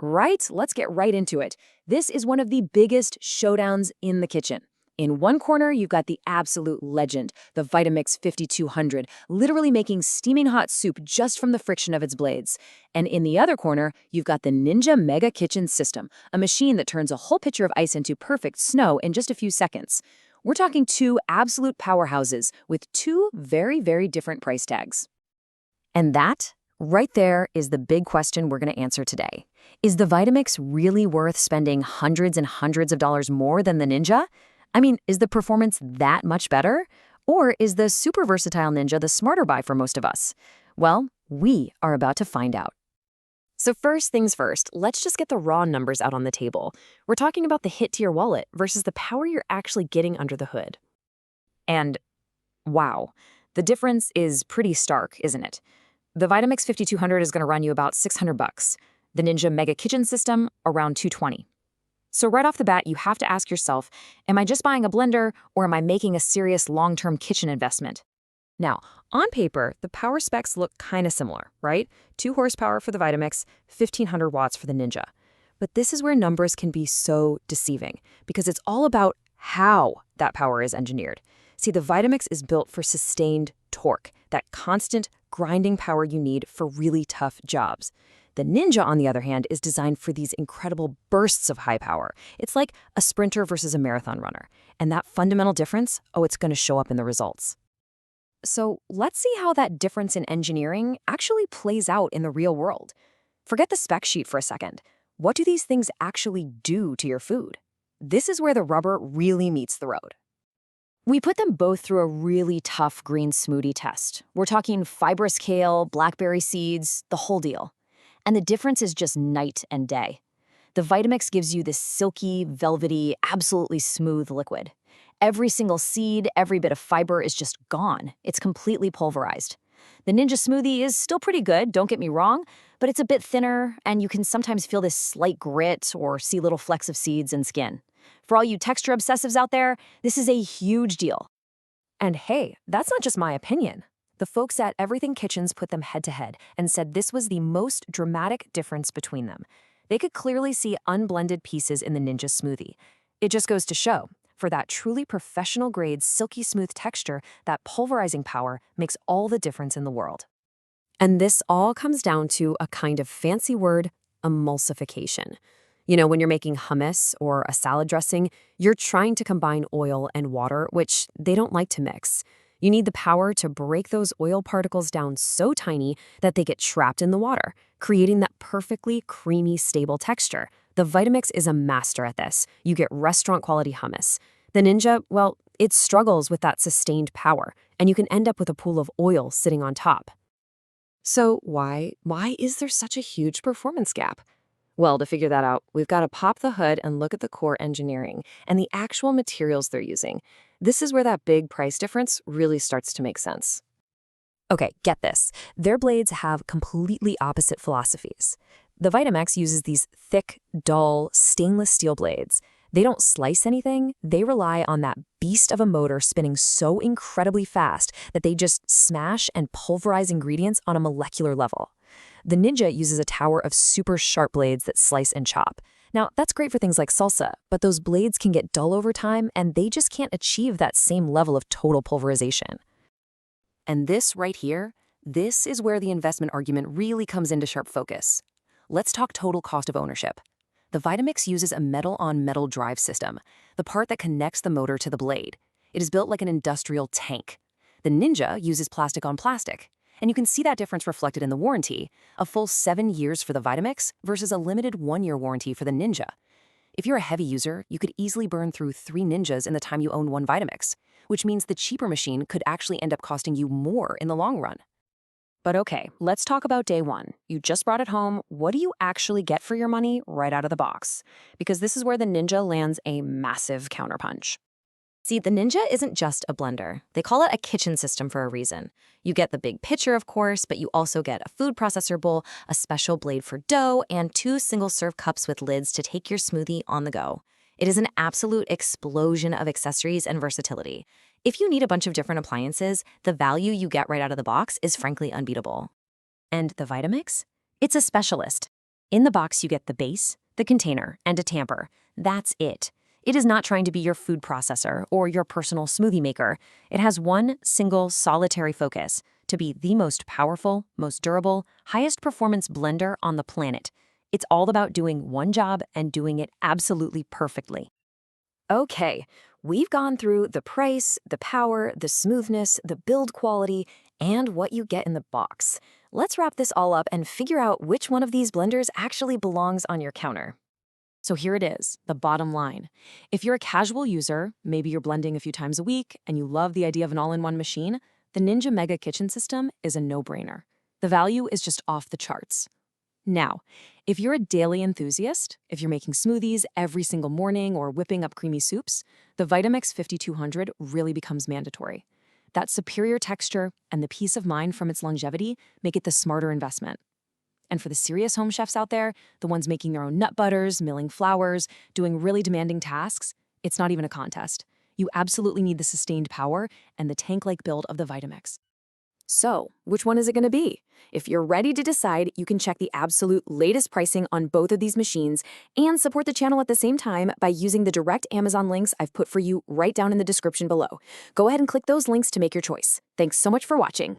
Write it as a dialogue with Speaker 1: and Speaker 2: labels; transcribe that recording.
Speaker 1: Right? Let's get right into it. This is one of the biggest showdowns in the kitchen. In one corner, you've got the absolute legend, the Vitamix 5200, literally making steaming hot soup just from the friction of its blades. And in the other corner, you've got the Ninja Mega Kitchen System, a machine that turns a whole pitcher of ice into perfect snow in just a few seconds. We're talking two absolute powerhouses with two very, very different price tags. And that, right there, is the big question we're going to answer today. Is the Vitamix really worth spending hundreds and hundreds of dollars more than the Ninja? I mean, is the performance that much better? Or is the super versatile Ninja the smarter buy for most of us? Well, we are about to find out. So first things first, let's just get the raw numbers out on the table. We're talking about the hit to your wallet versus the power you're actually getting under the hood. And wow, the difference is pretty stark, isn't it? The Vitamix 5200 is going to run you about $600. The Ninja Mega Kitchen System, around $220. So right off the bat, you have to ask yourself, am I just buying a blender or am I making a serious long-term kitchen investment? Now, on paper, the power specs look kind of similar, right? 2 horsepower for the Vitamix, 1500 watts for the Ninja. But this is where numbers can be so deceiving because it's all about how that power is engineered. See, the Vitamix is built for sustained torque, that constant grinding power you need for really tough jobs. The Ninja, on the other hand, is designed for these incredible bursts of high power. It's like a sprinter versus a marathon runner. And that fundamental difference, it's going to show up in the results. So let's see how that difference in engineering actually plays out in the real world. Forget the spec sheet for a second. What do these things actually do to your food? This is where the rubber really meets the road. We put them both through a really tough green smoothie test. We're talking fibrous kale, blackberry seeds, the whole deal. And the difference is just night and day. The Vitamix gives you this silky, velvety, absolutely smooth liquid. Every single seed, every bit of fiber is just gone. It's completely pulverized. The Ninja smoothie is still pretty good, don't get me wrong, but it's a bit thinner, and you can sometimes feel this slight grit or see little flecks of seeds and skin. For all you texture obsessives out there, this is a huge deal. And hey, that's not just my opinion. The folks at Everything Kitchens put them head-to-head and said this was the most dramatic difference between them. They could clearly see unblended pieces in the Ninja smoothie. It just goes to show, for that truly professional-grade silky smooth texture, that pulverizing power makes all the difference in the world. And this all comes down to a kind of fancy word, emulsification. You know, when you're making hummus or a salad dressing, you're trying to combine oil and water, which they don't like to mix. You need the power to break those oil particles down so tiny that they get trapped in the water, creating that perfectly creamy, stable texture. The Vitamix is a master at this. You get restaurant-quality hummus. The Ninja, well, it struggles with that sustained power, and you can end up with a pool of oil sitting on top. So why is there such a huge performance gap? Well, to figure that out, we've got to pop the hood and look at the core engineering and the actual materials they're using. This is where that big price difference really starts to make sense. Okay, get this. Their blades have completely opposite philosophies. The Vitamix uses these thick, dull, stainless steel blades. They don't slice anything. They rely on that beast of a motor spinning so incredibly fast that they just smash and pulverize ingredients on a molecular level. The Ninja uses a tower of super sharp blades that slice and chop. Now, that's great for things like salsa, but those blades can get dull over time, and they just can't achieve that same level of total pulverization. And this right here, this is where the investment argument really comes into sharp focus. Let's talk total cost of ownership. The Vitamix uses a metal-on-metal drive system, the part that connects the motor to the blade. It is built like an industrial tank. The Ninja uses plastic-on-plastic. And you can see that difference reflected in the warranty, a full 7 years for the Vitamix versus a limited 1-year warranty for the Ninja. If you're a heavy user, you could easily burn through 3 Ninjas in the time you own one Vitamix, which means the cheaper machine could actually end up costing you more in the long run. But okay, let's talk about day one. You just brought it home. What do you actually get for your money right out of the box? Because this is where the Ninja lands a massive counterpunch. See, the Ninja isn't just a blender. They call it a kitchen system for a reason. You get the big pitcher, of course, but you also get a food processor bowl, a special blade for dough, and 2 single-serve cups with lids to take your smoothie on the go. It is an absolute explosion of accessories and versatility. If you need a bunch of different appliances, the value you get right out of the box is frankly unbeatable. And the Vitamix? It's a specialist. In the box, you get the base, the container, and a tamper. That's it. It is not trying to be your food processor or your personal smoothie maker. It has one single solitary focus: to be the most powerful, most durable, highest performance blender on the planet. It's all about doing one job and doing it absolutely perfectly. Okay, we've gone through the price, the power, the smoothness, the build quality, and what you get in the box. Let's wrap this all up and figure out which one of these blenders actually belongs on your counter. So here it is, the bottom line. If you're a casual user, maybe you're blending a few times a week, and you love the idea of an all-in-one machine, the Ninja Mega Kitchen System is a no-brainer. The value is just off the charts. Now, if you're a daily enthusiast, if you're making smoothies every single morning or whipping up creamy soups, the Vitamix 5200 really becomes mandatory. That superior texture and the peace of mind from its longevity make it the smarter investment. And for the serious home chefs out there, the ones making their own nut butters, milling flours, doing really demanding tasks, it's not even a contest. You absolutely need the sustained power and the tank-like build of the Vitamix. So, which one is it going to be? If you're ready to decide, you can check the absolute latest pricing on both of these machines and support the channel at the same time by using the direct Amazon links I've put for you right down in the description below. Go ahead and click those links to make your choice. Thanks so much for watching.